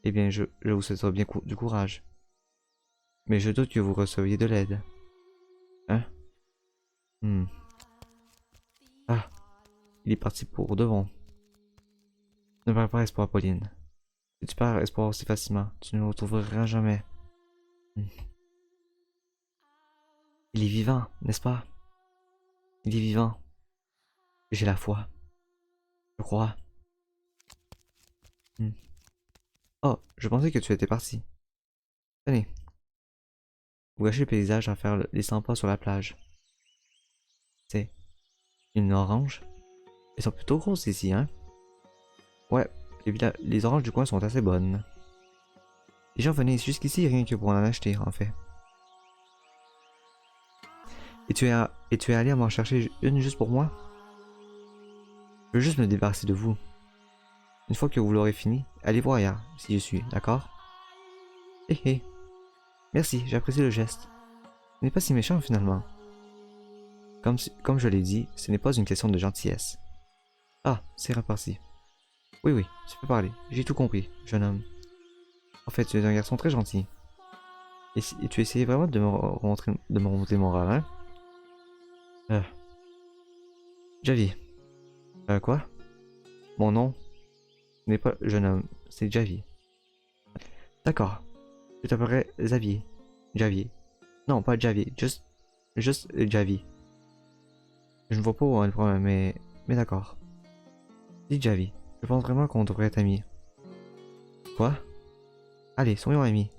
Eh bien, je vous souhaite bien du courage. Mais je doute que vous receviez de l'aide. Hein? Ah. Il est parti pour de bon. Ne perds pas espoir, Pauline. Si tu perds espoir aussi facilement, tu ne le retrouveras jamais. Il est vivant, n'est-ce pas? Il est vivant. J'ai la foi. Je crois. Oh, je pensais que tu étais parti. Tenez. Vous gâchez le paysage à faire les 100 pas sur la plage. C'est une orange. Elles sont plutôt grosses ici, hein? Ouais, les oranges du coin sont assez bonnes. Les gens venaient jusqu'ici rien que pour en acheter, en fait. Et tu es allé à m'en chercher une juste pour moi? Je veux juste me débarrasser de vous. Une fois que vous l'aurez fini, allez voir ailleurs, si je suis, d'accord? Hé hé. Merci, j'apprécie le geste. Ce n'est pas si méchant finalement. Comme je l'ai dit, ce n'est pas une question de gentillesse. Ah, c'est reparti. Oui, tu peux parler. J'ai tout compris, jeune homme. En fait, tu es un garçon très gentil. Et tu essayais vraiment de me remonter le moral, hein? Javi. Quoi? Mon nom n'est pas jeune homme, c'est Javi. D'accord. Je t'appellerai Xavier. Javier. Non, pas Javier, juste Javi. Je ne vois pas où est le problème, mais d'accord. Dis Javi, je pense vraiment qu'on devrait être amis. Quoi? Allez, soyons amis.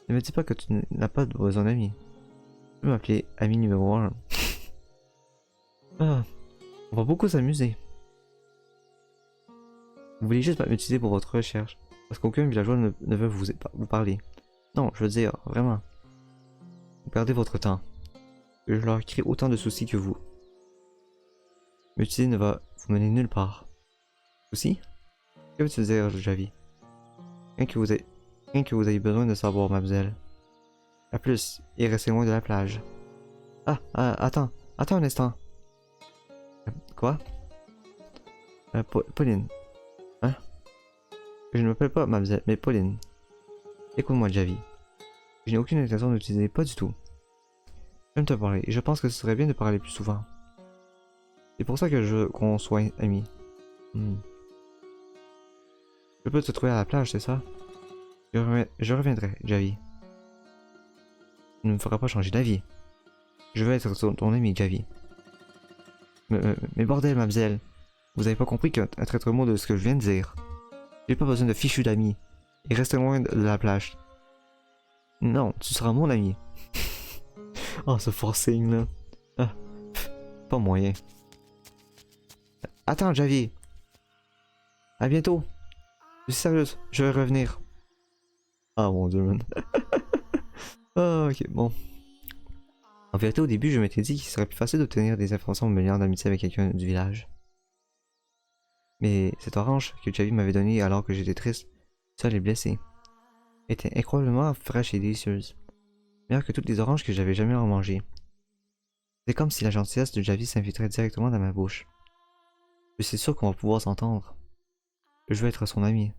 Ne me dis pas que tu n'as pas besoin d'amis. Tu peux m'appeler ami numéro 1. Ah, on va beaucoup s'amuser. Vous voulez juste m'utiliser pour votre recherche, parce qu'aucun villageois ne veut vous parler. Non, je veux dire, vraiment. Vous perdez votre temps. Je leur crée autant de soucis que vous. M'utiliser ne va vous mener nulle part. Soucis? Que veux-tu dire, Javi? Rien que vous ayez besoin de savoir, mademoiselle. A plus, et restez loin de la plage. Attends un instant. Quoi? Pauline. Hein? Je ne m'appelle pas Mademoiselle, mais Pauline. Écoute-moi, Javi. Je n'ai aucune intention de t'utiliser, pas du tout. J'aime te parler, et je pense que ce serait bien de parler plus souvent. C'est pour ça que je veux qu'on soit amis. Hmm. Je peux te trouver à la plage, c'est ça? Je reviendrai, Javi. Tu ne me feras pas changer d'avis. Je veux être ton ami, Javi. Mais bordel, mademoiselle. Vous avez pas compris qu'un traître mot de ce que je viens de dire. J'ai pas besoin de fichus d'amis. Et reste loin de la plage. Non, tu seras mon ami. Oh, ce forcing là. Ah, pas moyen. Attends, Javi. À bientôt. Je suis sérieuse, je vais revenir. Ah mon dieu, man. Ah, ok, bon. En vérité, au début, je m'étais dit qu'il serait plus facile d'obtenir des informations me liant d'amitié avec quelqu'un du village. Mais cette orange que Javi m'avait donnée alors que j'étais triste, seule et blessée, était incroyablement fraîche et délicieuse. Meilleure que toutes les oranges que j'avais jamais en mangé. C'est comme si la gentillesse de Javi s'infiltrait directement dans ma bouche. Je suis sûr qu'on va pouvoir s'entendre. Je veux être son ami.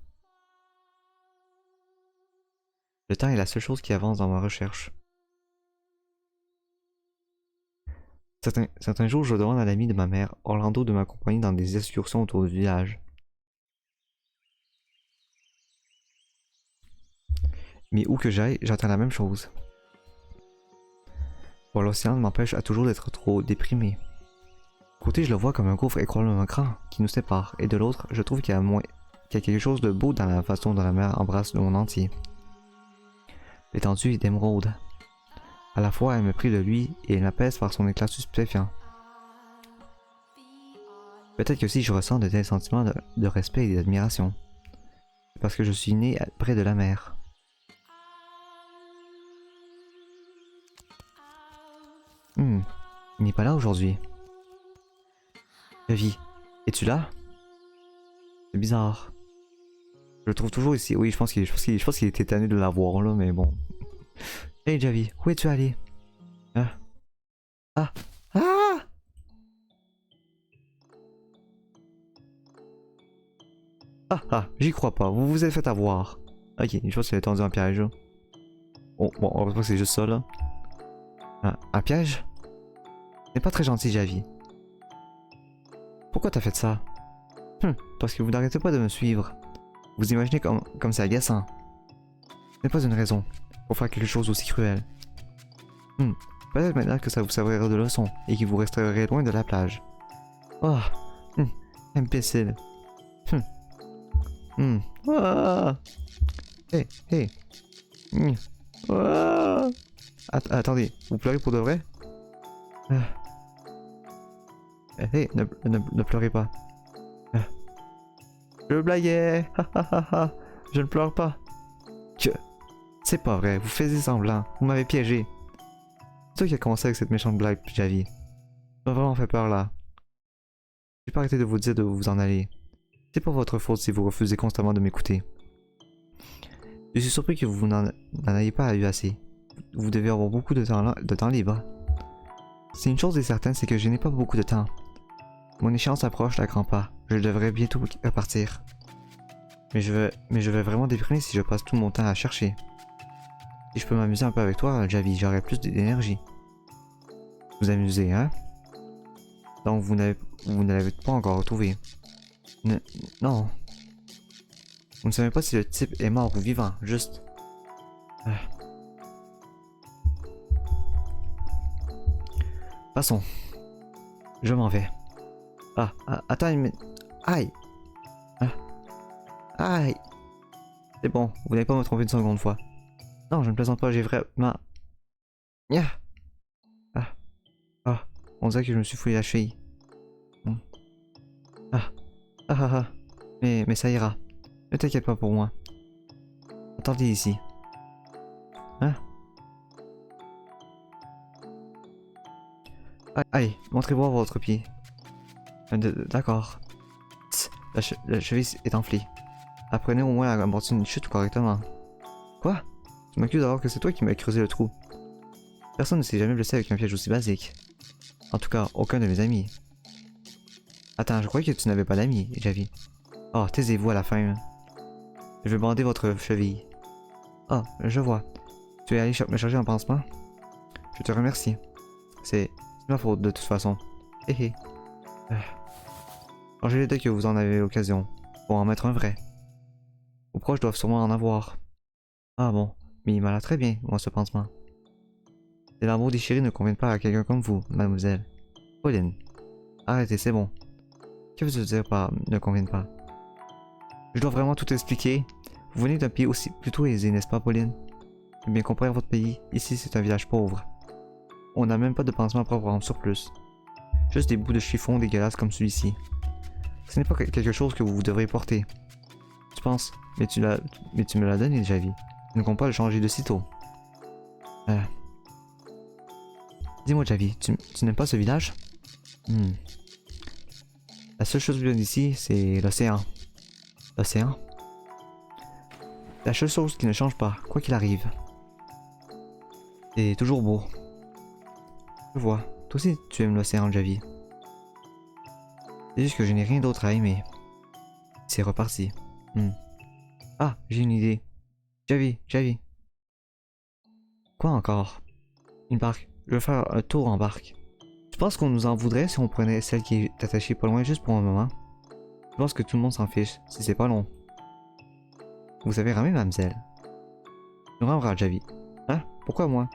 Le temps est la seule chose qui avance dans ma recherche. Certains jours, je demande à l'ami de ma mère, Orlando, de m'accompagner dans des excursions autour du village. Mais où que j'aille, j'attends la même chose. Bon, l'océan m'empêche à toujours d'être trop déprimé. D'un côté, je le vois comme un gouffre incroyablement grand qui nous sépare, et de l'autre, je trouve qu'il y a quelque chose de beau dans la façon dont la mer embrasse le monde entier. L'étendue est d'émeraude. À la fois, elle me prie de lui et elle m'apaise par son éclat stupéfiant. Peut-être que si je ressens de tels sentiments de respect et d'admiration, c'est parce que je suis né près de la mer. Il n'est pas là aujourd'hui. Javi, es-tu là? C'est bizarre. Je le trouve toujours ici. Oui, je pense qu'il était tanné de l'avoir là, mais bon. Hey Javi, où es-tu allé? Ah. Ah. Ah. Ah ah, j'y crois pas, vous vous êtes fait avoir. Ok, je pense qu'il a tendu un piège. Oh, bon, heureusement que c'est juste ça là. Ah, un piège? C'est pas très gentil, Javi. Pourquoi t'as fait ça? Parce que vous n'arrêtez pas de me suivre. Vous imaginez comme c'est agaçant. Ce n'est pas une raison pour faire quelque chose aussi cruel. Peut-être maintenant que ça vous servira de leçon et que vous resterez loin de la plage. Oh, imbécile. Ah. Hey, hey. Ah. Attendez, vous pleurez pour de vrai? Hey, ne pleurez pas. Je blaguais. Je ne pleure pas. C'est pas vrai, vous faisiez semblant. Vous m'avez piégé. C'est toi qui a commencé avec cette méchante blague, Javi. Tu m'as vraiment fait peur là. J'ai pas arrêté de vous dire de vous en aller. C'est pas votre faute si vous refusez constamment de m'écouter. Je suis surpris que vous n'en ayez pas eu assez. Vous devez avoir beaucoup de temps libre. Si une chose est certaine, c'est que je n'ai pas beaucoup de temps. Mon échéance approche à grands pas. Je devrais bientôt repartir. Mais je vais vraiment déprimer si je passe tout mon temps à chercher. Si je peux m'amuser un peu avec toi, Javi, j'aurai plus d'énergie. Vous amusez, hein? Donc vous ne l'avez pas encore retrouvé. Non. Vous ne savez pas si le type est mort ou vivant, juste... Passons. Je m'en vais. Attends une minute. Aïe. Aïe. C'est bon, vous n'allez pas me tromper une seconde fois. Non, je ne plaisante pas, j'ai vraiment... On dirait que je me suis foulé la cheville. Mais ça ira. Ne t'inquiète pas pour moi. Attendez ici. Allez, montrez-moi votre pied. D'accord. La cheville est enflée. Apprenez au moins à amortir une chute correctement. Quoi? Tu m'accuses alors que c'est toi qui m'as creusé le trou. Personne ne s'est jamais blessé avec un piège aussi basique. En tout cas, aucun de mes amis. Attends, je croyais que tu n'avais pas d'amis, Javi. Oh, taisez-vous à la fin. Hein. Je vais bander votre cheville. Ah, je vois. Tu es allé me chercher un pansement? Je te remercie. C'est ma faute de toute façon. Hé hé. Changez les dès que vous en avez l'occasion. Pour en mettre un vrai. Vos proches doivent sûrement en avoir. Ah bon, mais il m'a l'air très bien, moi, ce pansement. Les lambeaux déchirés ne conviennent pas à quelqu'un comme vous, mademoiselle. Pauline. Arrêtez, c'est bon. Que veux-tu dire par ne conviennent pas? Je dois vraiment tout expliquer. Vous venez d'un pays aussi plutôt aisé, n'est-ce pas, Pauline? J'ai bien compris votre pays. Ici, c'est un village pauvre. On n'a même pas de pansement propre en surplus. Juste des bouts de chiffon dégueulasses comme celui-ci. Ce n'est pas quelque chose que vous devriez porter. Tu penses? Mais tu me l'as donné, Javi. Je ne compte pas le changer de sitôt. Dis-moi, Javi, tu n'aimes pas ce village? La seule chose bien d'ici, c'est l'océan. L'océan? La seule chose qui ne change pas, quoi qu'il arrive. C'est toujours beau. Je vois. Toi aussi, tu aimes l'océan, Javi. C'est juste que je n'ai rien d'autre à aimer. C'est reparti. Ah, j'ai une idée. Javi. Quoi encore? Une barque. Je veux faire un tour en barque. Tu penses qu'on nous en voudrait si on prenait celle qui est attachée pas loin juste pour un moment? Je pense que tout le monde s'en fiche, si c'est pas long. Vous savez ramer, mademoiselle? Nous ramera, Javi. Hein? Pourquoi moi?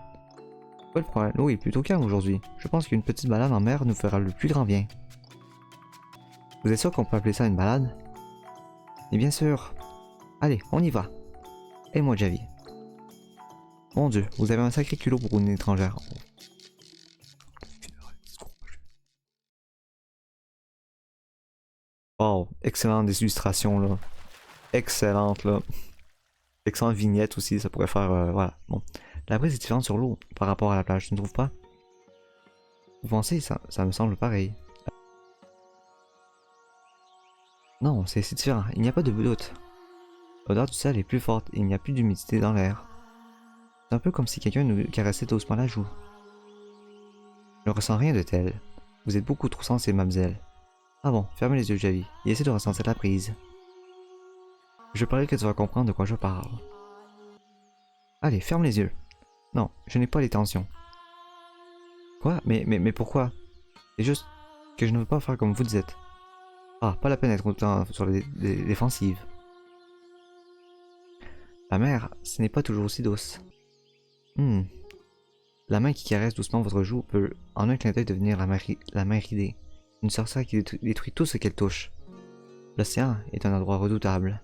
Pas le problème, l'eau est plutôt calme aujourd'hui. Je pense qu'une petite balade en mer nous fera le plus grand bien. Vous êtes sûr qu'on peut appeler ça une balade? Et bien sûr. Allez, on y va. Et moi, Javi. Mon Dieu, vous avez un sacré culot pour une étrangère. Wow, excellente des illustrations là. Excellente là. Excellente vignette aussi, ça pourrait faire. Voilà. Bon. La brise est différente sur l'eau par rapport à la plage, tu ne trouves pas? Vous pensez, ça me semble pareil. Non, c'est différent, il n'y a pas de doute. L'odeur du sel est plus forte et il n'y a plus d'humidité dans l'air. C'est un peu comme si quelqu'un nous caressait doucement la joue. Je ne ressens rien de tel. Vous êtes beaucoup trop sensible, mademoiselle. Ah bon, fermez les yeux, Javi, et essaie de ressentir la prise. Je parie que tu vas comprendre de quoi je parle. Allez, ferme les yeux. Non, je n'ai pas les tensions. Quoi? Mais pourquoi? C'est juste que je ne veux pas faire comme vous dites. Ah, pas la peine d'être autant sur les défensives. La mer, ce n'est pas toujours aussi douce. La main qui caresse doucement votre joue peut, en un clin d'œil, devenir la main ridée. Une sorcière qui détruit tout ce qu'elle touche. L'océan est un endroit redoutable.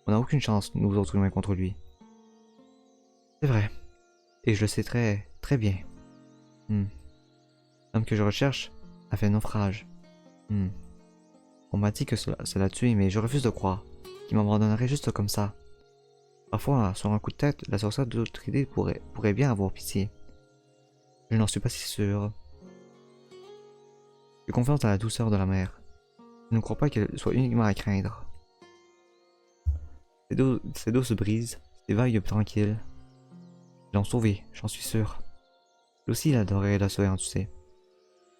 On n'a aucune chance, nous autres humains, contre lui. C'est vrai. Et je le sais très bien. L'homme que je recherche a fait naufrage. On m'a dit que cela l'a tué, mais je refuse de croire qu'il m'abandonnerait juste comme ça. Parfois, sur un coup de tête, la sorcière d'autre idée pourrait bien avoir pitié. Je n'en suis pas si sûr. J'ai confiance dans la douceur de la mer. Je ne crois pas qu'elle soit uniquement à craindre. Ces douces brises, ces vagues tranquilles, l'ont sauvé, j'en suis sûr. Lui aussi, il adorait l'océan, tu sais.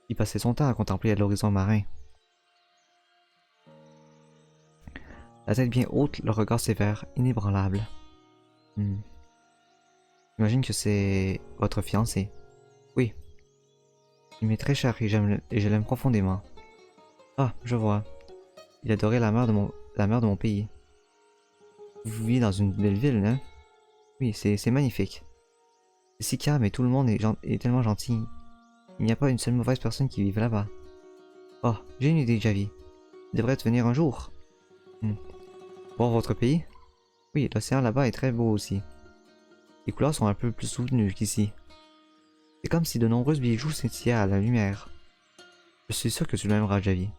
Il passait son temps à contempler l'horizon marin. La tête bien haute, le regard sévère, inébranlable. J'imagine que c'est votre fiancé. Oui. Il m'est très cher et je l'aime profondément. Ah, je vois. Il adorait la mer de mon pays. Vous vivez dans une belle ville, hein? Oui, c'est magnifique. C'est si calme et tout le monde est tellement gentil. Il n'y a pas une seule mauvaise personne qui vive là-bas. Oh, j'ai une idée, Javi. Il devrait venir un jour. Voir votre pays? Oui, l'océan là-bas est très beau aussi. Les couleurs sont un peu plus soutenues qu'ici. C'est comme si de nombreuses bijoux scintillaient à la lumière. Je suis sûr que tu l'aimeras, Javi.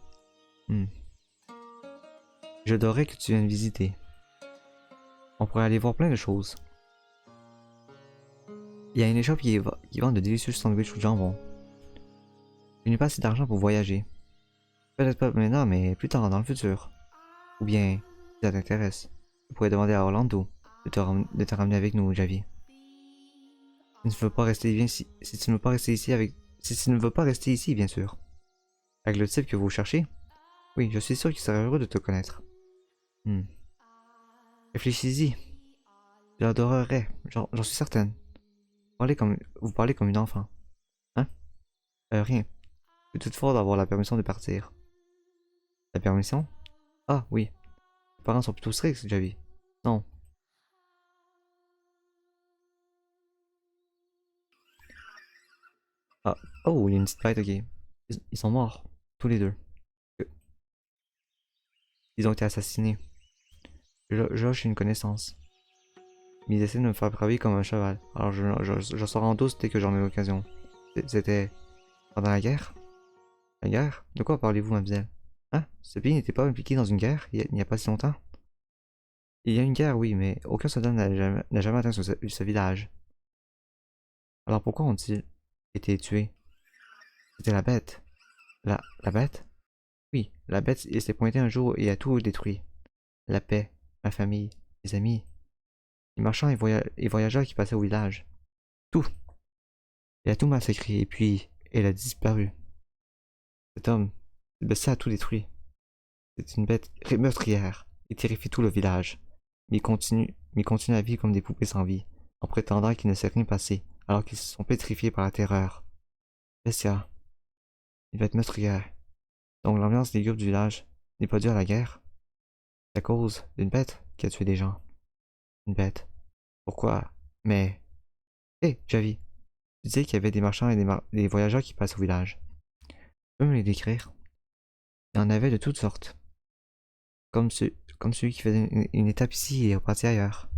J'adorerais que tu viennes visiter. On pourrait aller voir plein de choses. Il y a une échoppe qui vend de délicieux sandwichs au jambon. Je n'ai pas assez d'argent pour voyager. Peut-être pas maintenant, mais plus tard dans le futur. Ou bien, si ça t'intéresse, tu pourrais demander à Orlando de te ramener avec nous, Javi. Si tu ne veux pas rester ici, si tu ne veux pas rester ici, bien sûr. Avec le type que vous cherchez? Oui, je suis sûr qu'il serait heureux de te connaître. Hmm. Réfléchis-y. Je l'adorerais, j'en suis certaine. Vous parlez comme une enfant. Hein? Rien. Je suis toutefois d'avoir la permission de partir. La permission? Ah, oui. Les parents sont plutôt stricts, Javi. Non. Ah. Oh, il y a une petite bête, ok. Ils sont morts. Tous les deux. Euh, Ils ont été assassinés. Je suis une connaissance. Mais ils essaient de me faire braver comme un cheval. Alors je sors en douce dès que j'en ai l'occasion. C'était pendant la guerre? La guerre? De quoi parlez-vous, mademoiselle? Hein? Ce pays n'était pas impliqué dans une guerre il n'y a pas si longtemps? Il y a une guerre, oui, mais aucun soldat n'a jamais atteint ce village. Alors pourquoi ont-ils été tués? C'était la bête. La bête? Oui, la bête s'est pointée un jour et a tout détruit. La paix, ma famille, mes amis, les marchands et voyageurs qui passaient au village. Tout. Elle a tout massacré et puis elle a disparu. Cet homme, cette bestie a tout détruit. C'est une bête meurtrière. Il terrifie tout le village. Mais il continue à vivre comme des poupées sans vie, en prétendant qu'il ne s'est rien passé, alors qu'ils se sont pétrifiés par la terreur. Bestia, une bête meurtrière. Donc l'ambiance des groupes du village n'est pas due à la guerre. C'est à cause d'une bête qui a tué des gens. Une bête. Pourquoi? Mais... Hé, Javi, tu disais qu'il y avait des marchands et des voyageurs qui passent au village. Tu peux me les décrire? Il y en avait de toutes sortes. Comme celui qui faisait une étape ici et reparti ailleurs.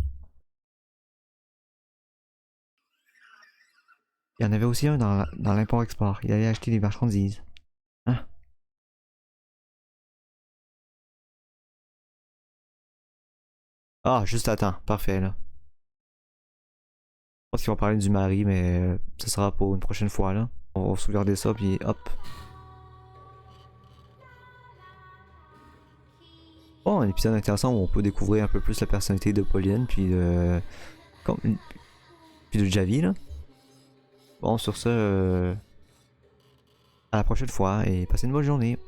Il y en avait aussi un dans l'import-export. Il allait acheter des marchandises. Hein? Ah, juste à temps. Parfait, là. Je pense qu'ils vont parler du mari, mais ce sera pour une prochaine fois, là. On va sauvegarder ça, puis hop. Bon, un épisode intéressant où on peut découvrir un peu plus la personnalité de Pauline, puis de... Comme... Puis de Javi, là. Bon, sur ce, à la prochaine fois, et passez une bonne journée.